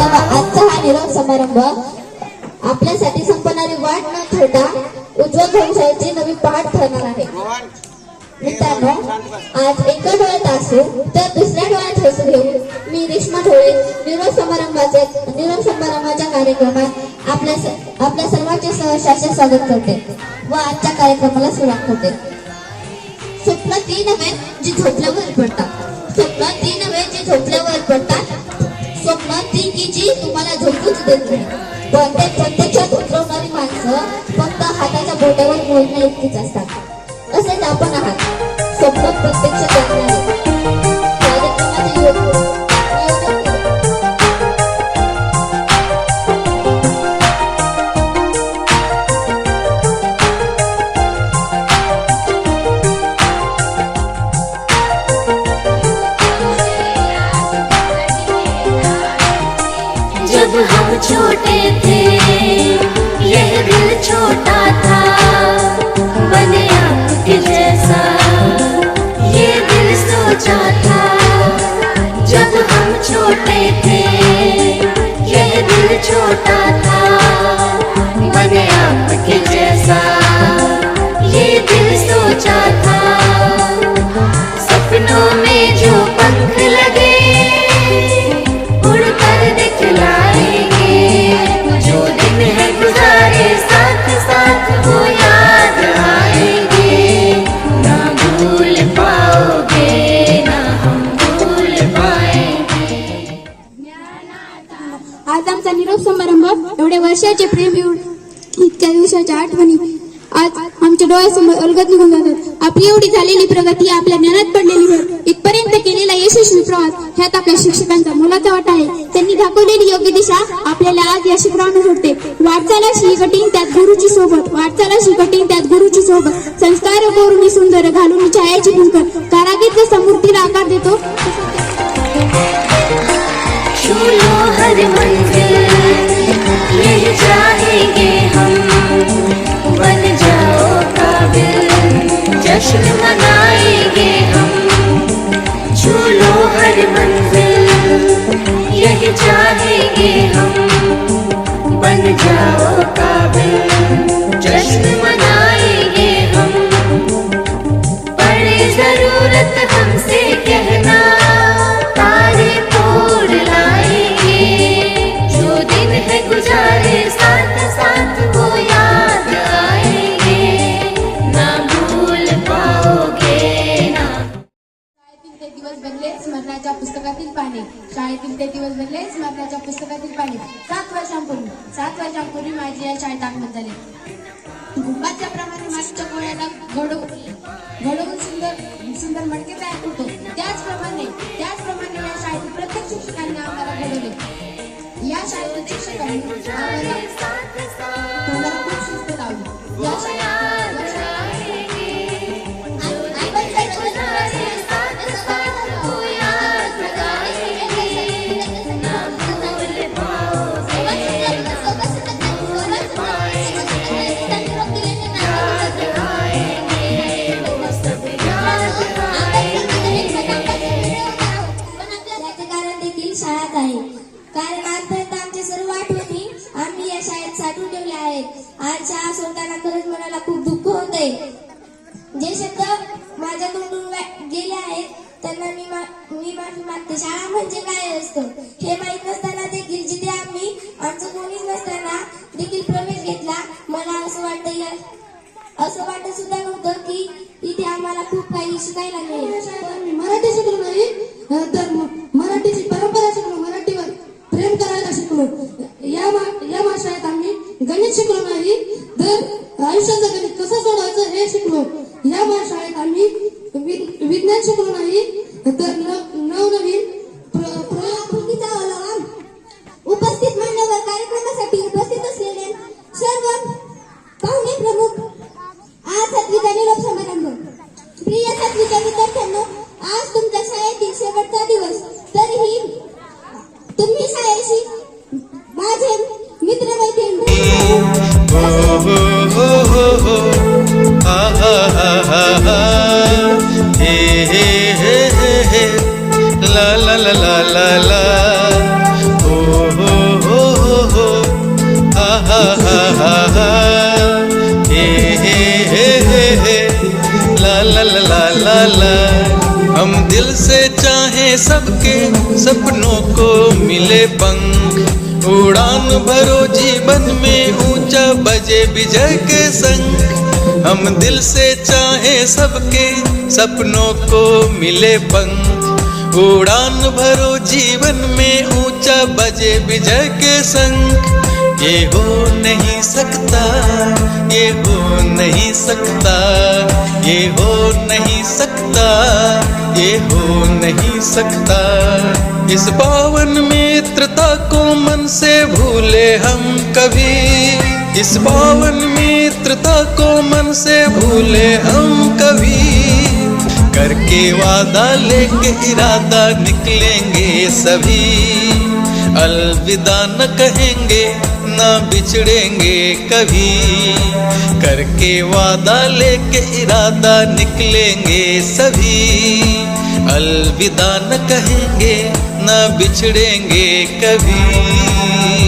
आजचा हा निरोप समारंभ आपल्यासाठी संपणारी वाट न ठेवता उज्ज्वल भविष्याची नवी पहाट ठरणार आहे. मित्रांनो, आज एका डोळ्यात असू तर दुसऱ्या डोळ्यात हसू घेऊन मी रेश्मा ढोळे निरोप समारंभाच्या कार्यक्रमात आपल्या सर्वांचे सहर्षाचे स्वागत करते व आजच्या कार्यक्रमाला सुरुवात करते. स्वप्न ती नव्हे जी झोपल्यावर पडतात, स्वप्न ती नव्हे जी झोपल्यावर पडतात, स्वप्न ती की जी तुम्हाला झोपूच देत नाही, पण ते प्रत्यक्षात उतरवणारी माणसं फक्त हाताच्या बोटावर मोजण्या इतकीच असतात. असेच आपण आहात, स्वप्न प्रत्यक्षात जगणारे. कार्यक्रमाचे जब हम छोटे थे यह दिल छोटा था, बने आपके जैसा ये दिल सोचा था. जब हम छोटे थे यह दिल छोटा था, बने आपके जैसा ये दिल सोचा था. सपनों में जो पंख लगे उड़कर दिखलाएंगे, जो दिन है गुजारे साथ साथ वो याद आएंगे. ना भूल पाओगे ना हम भूल पाएंगे. आज आमचा निरोप समारंभ एवढ्या वर्षाचे प्रेम इतक्या दिवसाच्या आठवणी आज आमच्या डोळ्यासमोर अलगद निघून जातात. आपली एवढी झालेली प्रगती, आपल्या ज्ञानात पडलेली भर, इथपर्यंत केलेला यशस्वी प्रवास ह्यात आपल्या शिक्षकांचा मोलाचा वाटा आहे. त्यांनी दाखवलेली योग्य दिशा आपल्याला आज या शिखरावर सोडते. वाटचालाशी कठीण त्यात गुरुची सोबत, वाटचालाशी कठीण त्यात गुरुची सोबत, संस्कार करून सुंदर घालून छायाची भूंकर, कारागीर जसा मूर्तीला आकार देतो. छूलो हर मंजिल यही चाहेंगे हम, बन जाओ काबिल जश्न मनाएंगे हम. छूलो हर मंजिल यही चाहेंगे हम, बन जाओ काबिल जश्न मनाएंगे हम. पड़े जरूरत हमसे कहना तारे तोड़ लाएंगे, जो दिन है गुजारे साथ साथ वो याद आएंगे. ना भूल पाओगे ना. शाळेतील ते दिवस बनले स्मरणाच्या पुस्तकातील पाने, शाळेतील ते दिवस बनले स्मरणाच्या पुस्तकातील पाने. 7 वर्षांपूर्वी माझी या शाळेत आगमन झाले. गुंबाच्या प्रमाणे मातीच्या गोळ्याला घडवून सुंदर मडके तयार करतो, त्याचप्रमाणे या शाळेतील प्रत्येक शिक्षकांनी आम्हाला घडवले. या शाळेतील शिक्षकांनी आम्हाला खूप शिस्त लावली. या शाळेत शाळात आहे, कारण आजपर्यंत आमच्या सर्व आठवणी आम्ही या शाळेत साठवून ठेवल्या आहेत. आज शाळा सोडताना खरंच मनाला खूप दुःख होत आहे. जे शब्द माझ्या तोंडून गेले आहेत त्यांना मी माफी मागते. शाळा म्हणजे काय असतं हे माहीत नसताना देखील जिथे आम्ही आमचं कोणीच नसताना देखील प्रवेश घेतला, मला असं वाटत सुद्धा नव्हतं की इथे आम्हाला खूप काही शिकायला मिळेल. मराठी शिकलो नाही तर मराठीची परंपरा शिकलो, मराठीवर प्रेम करायला शिकलो. या शाळेत आम्ही गणित शिकलो नाही तर आयुष्याचं गणित कसं सोडवायचं हे शिकलो. या शाळेत आम्ही विज्ञान शिकलो नाही तर नवनवीन प्रकृतीचा अवलंब. उपस्थित मान्यवर, कार्यक्रमासाठी उपस्थित असलेले सर्व पाहुणे प्रमुख, आज 7वीचा निरोप समारंभ. प्रिय 7वीच्या विद्यार्थ्यांनो, आज तुमच्या शाळेतील शेवटचा दिवस. तरीही तुम्ही शाळेशी माझे मित्रमैत्रीण la la la la la la, oh, oh. दिल से चाहे सबके सपनों को मिले पंख। उड़ान भरो जीवन में ऊंचा बजे विजय के संग। हम दिल से चाहे सबके सपनों को मिले पंख। उड़ान भरो जीवन में ऊंचा बजे विजय के संग। ये हो नहीं सकता, ये हो नहीं सकता, ये हो नहीं सकता, ये हो नहीं सकता। इस पावन मित्रता को मन से भूले हम कभी। इस पावन मित्रता को मन से भूले हम कभी। करके वादा लेके इरादा निकलेंगे सभी। अलविदा न कहेंगे ना बिछड़ेंगे कभी। करके वादा लेके इरादा निकलेंगे सभी। अलविदा न कहेंगे ना बिछड़ेंगे कभी।